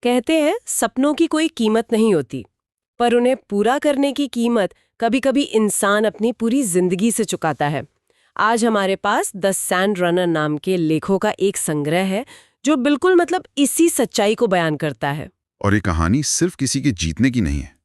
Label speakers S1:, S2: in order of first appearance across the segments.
S1: कहते हैं सपनों की कोई कीमत नहीं होती, पर उन्हें पूरा करने की कीमत कभी-कभी इंसान अपनी पूरी जिंदगी से चुकाता है। आज हमारे पास द सैंड रनर नाम के लेखों का एक संग्रह है जो बिल्कुल इसी सच्चाई को बयान करता है।
S2: और ये कहानी सिर्फ किसी के जीतने की नहीं है,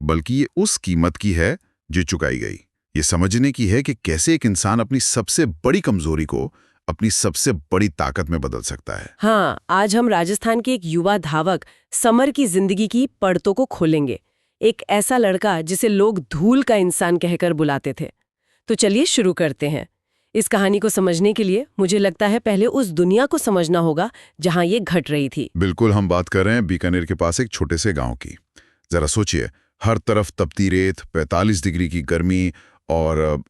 S2: बल्कि ये उस कीमत की है जो चुकाई गई। ये समझने की है कि कैसे एक इंसान अपनी सबसे बड़ी कमजोरी को अपनी सबसे बड़ी ताकत में बदल सकता है।
S1: हाँ, आज हम राजस्थान के एक युवा धावक समर की जिंदगी की पड़तों को खोलेंगे। एक ऐसा लड़का जिसे लोग धूल का इंसान कहकर बुलाते थे। तो चलिए शुरू करते हैं। इस कहानी को समझने के लिए मुझे लगता है पहले उस दुनिया को समझना होगा जहां ये घट रही थी।
S2: बिल्कुल, हम बात कर रहे हैं बीकानेर के पास एक छोटे से गांव की। जरा सोचिए, हर तरफ तपती रेत, 45 डिग्री की गर्मी और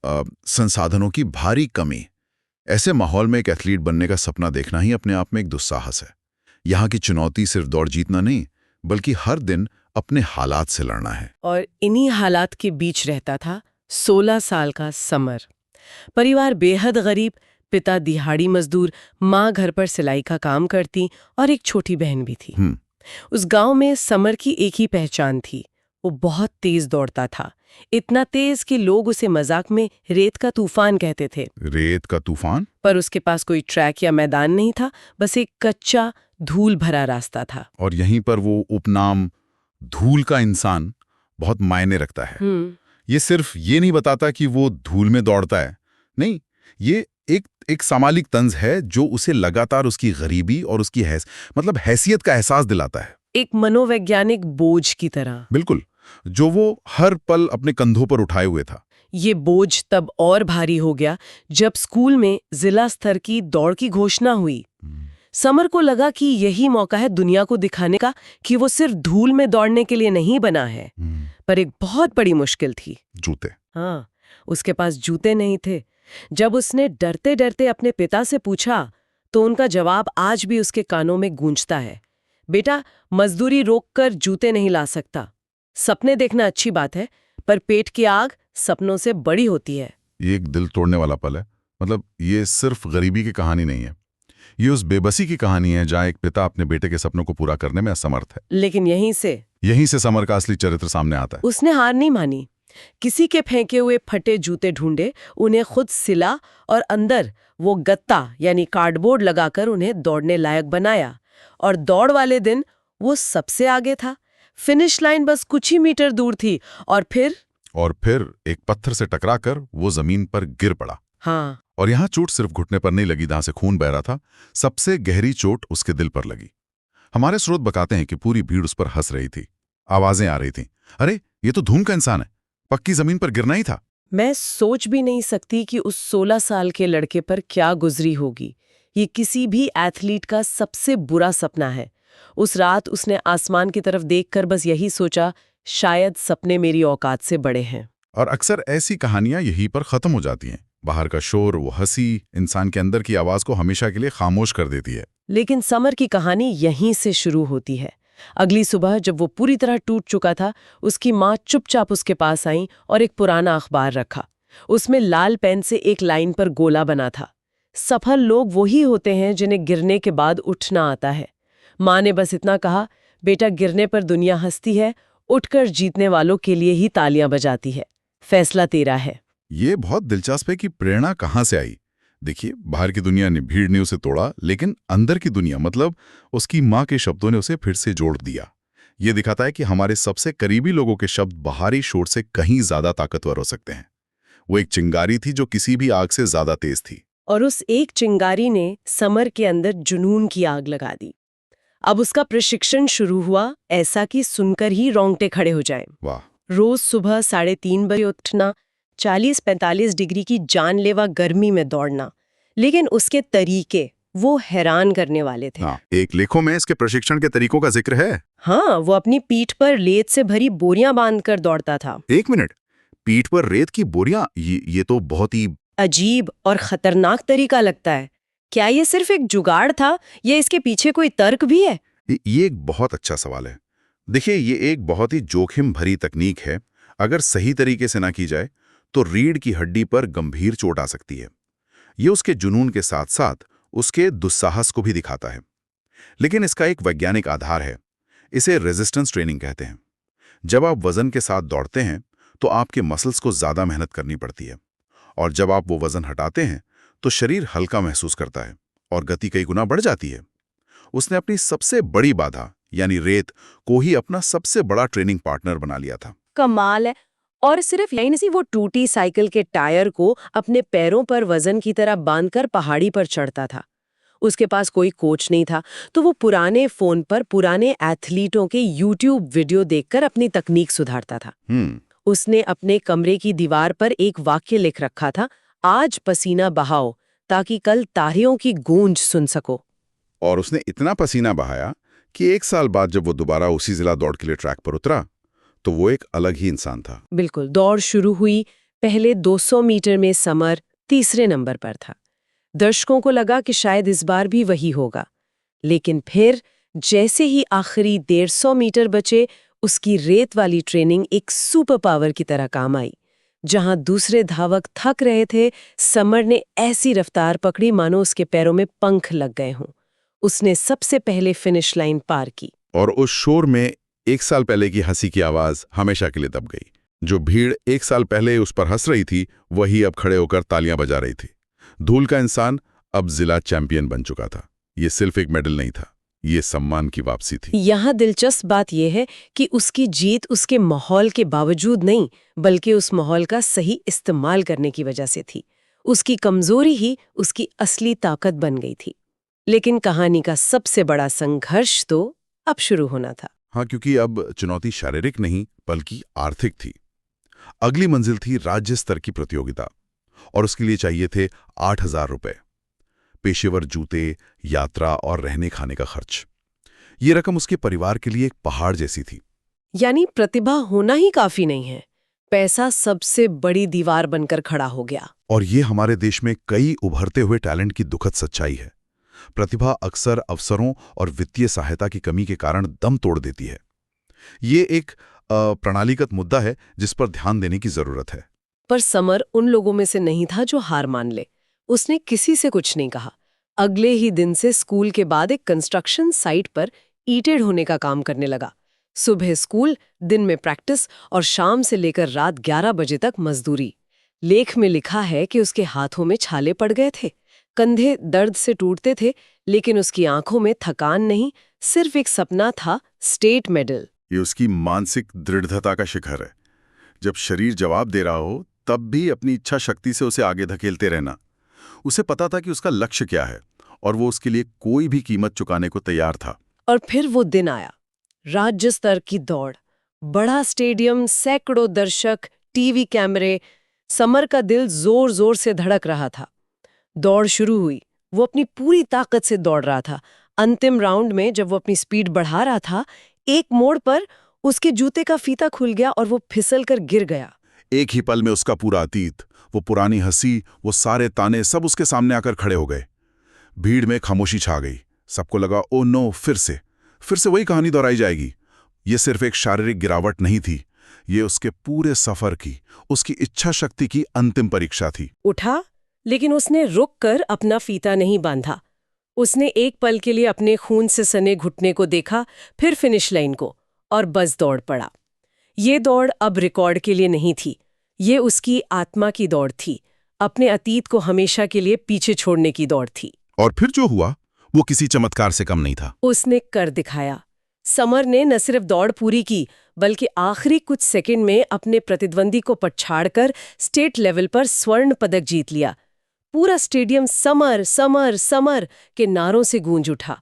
S2: संसाधनों की भारी कमी। ऐसे माहौल में एक एथलीट बनने का सपना देखना ही अपने आप में एक दुस्साहस है। यहाँ की चुनौती सिर्फ दौड़ जीतना नहीं, बल्कि हर दिन अपने हालात से लड़ना है।
S1: और इन्हीं हालात के बीच रहता था 16 साल का समर। परिवार बेहद गरीब, पिता दिहाड़ी मजदूर, माँ घर पर सिलाई का काम करती और एक छोटी बहन भी थी। उस गांव में समर की एक ही पहचान थी, वो बहुत तेज दौड़ता था। इतना तेज कि लोग उसे मजाक में रेत का तूफान कहते थे।
S2: रेत का तूफान?
S1: पर उसके पास कोई ट्रैक या मैदान नहीं था, बस एक कच्चा धूल भरा रास्ता था।
S2: और यहीं पर वो उपनाम धूल का इंसान बहुत मायने रखता है। ये सिर्फ ये नहीं बताता कि वो धूल में दौड़ता है, नहीं, ये एक सामाजिक तंज है जो उसे लगातार उसकी गरीबी और उसकी हैसियत का एहसास दिलाता है।
S1: एक मनोवैज्ञानिक बोझ की तरह।
S2: बिल्कुल, जो वो हर पल अपने कंधों पर उठाए हुए था।
S1: ये बोझ तब और भारी हो गया जब स्कूल में जिला स्तर की दौड़ की घोषणा हुई। समर को लगा कि यही मौका है दुनिया को दिखाने का कि वो सिर्फ धूल में दौड़ने के लिए नहीं बना है। पर एक बहुत बड़ी मुश्किल थी,
S2: जूते।
S1: हाँ, उसके पास जूते नहीं थे। जब उसने डरते डरते अपने पिता से पूछा तो उनका जवाब आज भी उसके कानों में गूंजता है। बेटा, मजदूरी रोककर जूते नहीं ला सकता। सपने देखना अच्छी बात है, पर पेट की आग सपनों से बड़ी होती है।
S2: ये एक दिल तोड़ने वाला पल है। ये सिर्फ गरीबी की कहानी नहीं है, ये उस बेबसी की कहानी है जहाँ एक पिता अपने बेटे के सपनों को पूरा करने में असमर्थ है।
S1: लेकिन यहीं से
S2: समर का असली चरित्र सामने आता है।
S1: उसने हार नहीं मानी। किसी के फेंके हुए फटे जूते ढूंढे, उन्हें खुद सिला और अंदर वो गत्ता यानी कार्डबोर्ड लगाकर उन्हें दौड़ने लायक बनाया। और दौड़ वाले दिन वो सबसे आगे था। फिनिश लाइन बस कुछ ही मीटर दूर थी और फिर
S2: एक पत्थर से टकराकर वो जमीन पर गिर पड़ा।
S1: हाँ,
S2: और यहाँ चोट सिर्फ घुटने पर नहीं लगी जहां से खून बह रहा था, सबसे गहरी चोट उसके दिल पर लगी। हमारे स्रोत बताते हैं कि पूरी भीड़ उस पर हंस रही थी, आवाजें आ रही थीं, अरे ये तो धूम का इंसान है, पक्की जमीन पर गिरना ही था।
S1: मैं सोच भी नहीं सकती कि उस 16 साल के लड़के पर क्या गुजरी होगी। ये किसी भी एथलीट का सबसे बुरा सपना है। उस रात उसने आसमान की तरफ देखकर बस यही सोचा, शायद सपने मेरी औकात से बड़े हैं।
S2: और अक्सर ऐसी कहानियां यहीं पर खत्म हो जाती हैं। बाहर का शोर, वो हंसी, इंसान के अंदर की आवाज को हमेशा के लिए खामोश कर देती है।
S1: लेकिन समर की कहानी यहीं से शुरू होती है। अगली सुबह जब वो पूरी तरह टूट चुका था, उसकी माँ चुपचाप उसके पास आई और एक पुराना अखबार रखा। उसमें लाल पेन से एक लाइन पर गोला बना था, सफल लोग वही होते हैं जिन्हें गिरने के बाद उठना आता है। माँ ने बस इतना कहा, बेटा, गिरने पर दुनिया हंसती है, उठकर जीतने वालों के लिए ही तालियां बजाती है। फैसला तेरा है।
S2: ये बहुत दिलचस्प है कि प्रेरणा कहाँ से आई। देखिए, बाहर की दुनिया ने, भीड़ ने उसे तोड़ा, लेकिन अंदर की दुनिया उसकी माँ के शब्दों ने उसे फिर से जोड़ दिया। ये दिखाता है कि हमारे सबसे करीबी लोगों के शब्द बाहरी शोर से कहीं ज्यादा ताकतवर हो सकते हैं। वो एक चिंगारी थी जो किसी भी आग से ज्यादा तेज थी।
S1: और उस एक चिंगारी ने समर के अंदर जुनून की आग लगा दी। अब उसका प्रशिक्षण शुरू हुआ, ऐसा कि सुनकर ही रोंगटे खड़े हो जाएं।
S2: वाह।
S1: रोज सुबह 3:30 बजे उठना, 40-45 डिग्री की जानलेवा गर्मी में दौड़ना। लेकिन उसके तरीके वो हैरान करने वाले थे।
S2: हाँ, एक लेखों में इसके प्रशिक्षण के तरीकों का जिक्र है।
S1: हाँ, वो अपनी पीठ पर रेत से भरी बोरियां बांधकर दौड़ता था।
S2: एक मिनट, पीठ पर रेत की बोरियां? ये तो बहुत ही
S1: अजीब और खतरनाक तरीका लगता है। क्या ये सिर्फ एक जुगाड़ था या इसके पीछे कोई तर्क भी है?
S2: ये एक बहुत अच्छा सवाल है। देखिए, ये एक बहुत ही जोखिम भरी तकनीक है। अगर सही तरीके से ना की जाए तो रीढ़ की हड्डी पर गंभीर चोट आ सकती है। ये उसके जुनून के साथ साथ उसके दुस्साहस को भी दिखाता है। लेकिन इसका एक वैज्ञानिक आधार है। इसे रेजिस्टेंस ट्रेनिंग कहते हैं। जब आप वजन के साथ दौड़ते हैं तो आपके मसल्स को ज़्यादा मेहनत करनी पड़ती है, और जब आप वो वजन हटाते हैं तो शरीर हल्का महसूस करता है और गति कई गुना बढ़ जाती है। उसने अपनी सबसे बड़ी बाधा यानी रेत को ही अपना सबसे बड़ा ट्रेनिंग पार्टनर बना लिया था।
S1: कमाल है। और सिर्फ यही नहीं, वो टूटी साइकिल के टायर को अपने पैरों पर वजन की तरह बांधकर पहाड़ी पर चढ़ता था। उसके पास कोई कोच नहीं था, तो वो पुराने फोन पर पुराने एथलीटों के यूट्यूब वीडियो देखकर अपनी तकनीक सुधारता था। उसने अपने कमरे की दीवार पर एक वाक्य लिख रखा था, आज पसीना बहाओ ताकि कल तारियों की गूंज सुन सको।
S2: और उसने इतना पसीना बहाया कि 1 साल बाद जब वो दोबारा उसी जिला दौड़ के लिए ट्रैक पर उतरा तो वो एक अलग ही इंसान था।
S1: बिल्कुल। दौड़ शुरू हुई, पहले 200 मीटर में समर तीसरे नंबर पर था। दर्शकों को लगा कि शायद इस बार भी वही होगा, लेकिन फिर जैसे ही आखिरी 150 मीटर बचे, उसकी रेत वाली ट्रेनिंग एक सुपर पावर की तरह काम आई। जहां दूसरे धावक थक रहे थे, समर ने ऐसी रफ्तार पकड़ी मानो उसके पैरों में पंख लग गए हों। उसने सबसे पहले फिनिश लाइन पार की।
S2: और उस शोर में 1 साल पहले की हंसी की आवाज हमेशा के लिए दब गई। जो भीड़ 1 साल पहले उस पर हंस रही थी, वही अब खड़े होकर तालियां बजा रही थी। धूल का इंसान अब जिला चैंपियन बन चुका था। ये सिर्फ एक मेडल नहीं था, ये सम्मान की वापसी थी।
S1: यहाँ दिलचस्प बात यह है कि उसकी जीत उसके माहौल के बावजूद नहीं, बल्कि उस माहौल का सही इस्तेमाल करने की वजह से थी। उसकी कमजोरी ही उसकी असली ताकत बन गई थी। लेकिन कहानी का सबसे बड़ा संघर्ष तो अब शुरू होना था।
S2: हाँ, क्योंकि अब चुनौती शारीरिक नहीं बल्कि आर्थिक थी। अगली मंजिल थी राज्य स्तर की प्रतियोगिता, और उसके लिए चाहिए थे 8,000 रुपए, पेशेवर जूते, यात्रा और रहने खाने का खर्च। ये रकम उसके परिवार के लिए एक पहाड़ जैसी थी।
S1: यानी प्रतिभा होना ही काफी नहीं है, पैसा सबसे बड़ी दीवार बनकर खड़ा हो गया।
S2: और ये हमारे देश में कई उभरते हुए टैलेंट की दुखद सच्चाई है। प्रतिभा अक्सर अवसरों और वित्तीय सहायता की कमी के कारण दम तोड़ देती है। ये एक प्रणालीगत मुद्दा है जिस पर ध्यान देने की जरूरत है।
S1: पर समर उन लोगों में से नहीं था जो हार मान ले। उसने किसी से कुछ नहीं कहा। अगले ही दिन से स्कूल के बाद एक कंस्ट्रक्शन साइट पर ईंटें ढोने का काम करने लगा। सुबह स्कूल, दिन में प्रैक्टिस और शाम से लेकर रात 11 बजे तक मजदूरी। लेख में लिखा है कि उसके हाथों में छाले पड़ गए थे, कंधे दर्द से टूटते थे, लेकिन उसकी आंखों में थकान नहीं, सिर्फ एक सपना था, स्टेट मेडल।
S2: ये उसकी मानसिक दृढ़ता का शिखर है। जब शरीर जवाब दे रहा हो तब भी अपनी इच्छा शक्ति से उसे आगे धकेलते रहना। उसे पता था कि उसका लक्ष्य क्या है और वो उसके लिए कोई भी कीमत चुकाने को तैयार था।
S1: और फिर वो दिन आया, राज्य स्तर की दौड़, बड़ा स्टेडियम, सैकड़ों दर्शक, टीवी कैमरे। समर का दिल जोर जोर से धड़क रहा था। दौड़ शुरू हुई। वो अपनी पूरी ताकत से दौड़ रहा था। अंतिम राउंड में जब वो अपनी स्पीड बढ़ा रहा था, एक मोड़ पर उसके जूते का फीता खुल गया और वो फिसल कर गिर गया।
S2: एक ही पल में उसका पूरा अतीत, वो पुरानी हंसी, वो सारे ताने सब उसके सामने आकर खड़े हो गए। भीड़ में खामोशी छा गई। सबको लगा, ओ नो, फिर से वही कहानी दोहराई जाएगी। ये सिर्फ एक शारीरिक गिरावट नहीं थी, ये उसके पूरे सफर की, उसकी इच्छा शक्ति की अंतिम परीक्षा थी।
S1: उठा, लेकिन उसने रुक कर अपना फीता नहीं बांधा। उसने एक पल के लिए अपने खून से सने घुटने को देखा, फिर फिनिश लाइन को, और बस दौड़ पड़ा। ये दौड़ अब रिकॉर्ड के लिए नहीं थी, ये उसकी आत्मा की दौड़ थी, अपने अतीत को हमेशा के लिए पीछे छोड़ने की दौड़ थी।
S2: और फिर जो हुआ वो किसी चमत्कार से कम नहीं था।
S1: उसने कर दिखाया। समर ने न सिर्फ दौड़ पूरी की, बल्कि आखिरी कुछ सेकंड में अपने प्रतिद्वंदी को पछाड़कर स्टेट लेवल पर स्वर्ण पदक जीत लिया। पूरा स्टेडियम समर समर समर के नारों से गूंज उठा।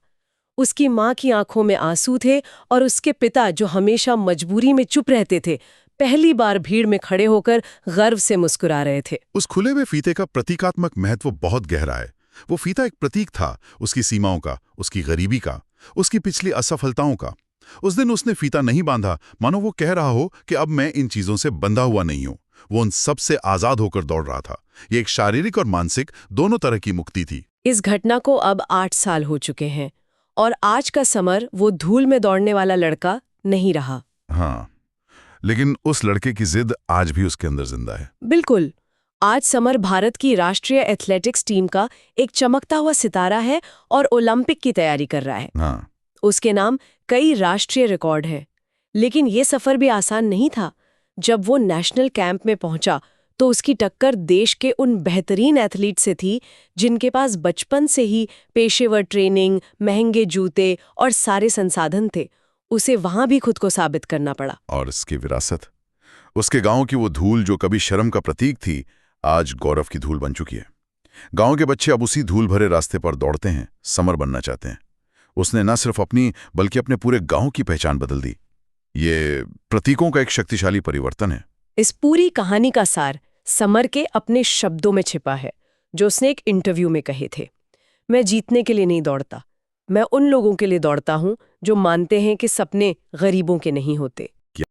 S1: उसकी माँ की आंखों में आंसू थे और उसके पिता, जो हमेशा मजबूरी में चुप रहते थे, पहली बार भीड़ में खड़े होकर गर्व से मुस्कुरा रहे थे।
S2: उस खुले हुए फीते का प्रतीकात्मक महत्व बहुत गहरा है। वो फीता एक प्रतीक था उसकी सीमाओं का, उसकी गरीबी का, उसकी पिछली असफलताओं का। उस दिन उसने फीता नहीं बांधा मानो वो कह रहा हो कि अब मैं इन चीजों से बंधा हुआ नहीं हूं। वो उन सब से आजाद होकर दौड़ रहा था। ये एक शारीरिक और मानसिक दोनों तरह की मुक्ति थी।
S1: इस घटना को अब 8 साल हो चुके हैं और आज का समर वो धूल में दौड़ने वाला लड़का नहीं रहा।
S2: हाँ, लेकिन उस लड़के की जिद आज भी उसके अंदर जिंदा है।
S1: बिल्कुल। आज समर भारत की राष्ट्रीय एथलेटिक्स टीम का एक चमकता हुआ सितारा है और ओलंपिक की तैयारी कर रहा है।
S2: हाँ,
S1: उसके नाम कई राष्ट्रीय रिकॉर्ड हैं। लेकिन ये सफर भी आसान नहीं था। जब वो नेशनल कैंप में पहुंचा तो उसकी टक्कर देश के उन बेहतरीन एथलीट से थी जिनके पास बचपन से ही पेशेवर ट्रेनिंग, महंगे जूते और सारे संसाधन थे। उसे वहां भी खुद को साबित करना पड़ा।
S2: और इसकी विरासत, उसके गांव की वो धूल जो कभी शर्म का प्रतीक थी, आज गौरव की धूल बन चुकी है। गांव के बच्चे अब उसी धूल भरे रास्ते पर दौड़ते हैं, समर बनना चाहते हैं। उसने न सिर्फ अपनी बल्कि अपने पूरे गांव की पहचान बदल दी। ये प्रतीकों का एक शक्तिशाली परिवर्तन है।
S1: इस पूरी कहानी का सार समर के अपने शब्दों में छिपा है, जो उसने एक इंटरव्यू में कहे थे। मैं जीतने के लिए नहीं दौड़ता, मैं उन लोगों के लिए दौड़ता हूं जो मानते हैं कि सपने गरीबों के नहीं होते।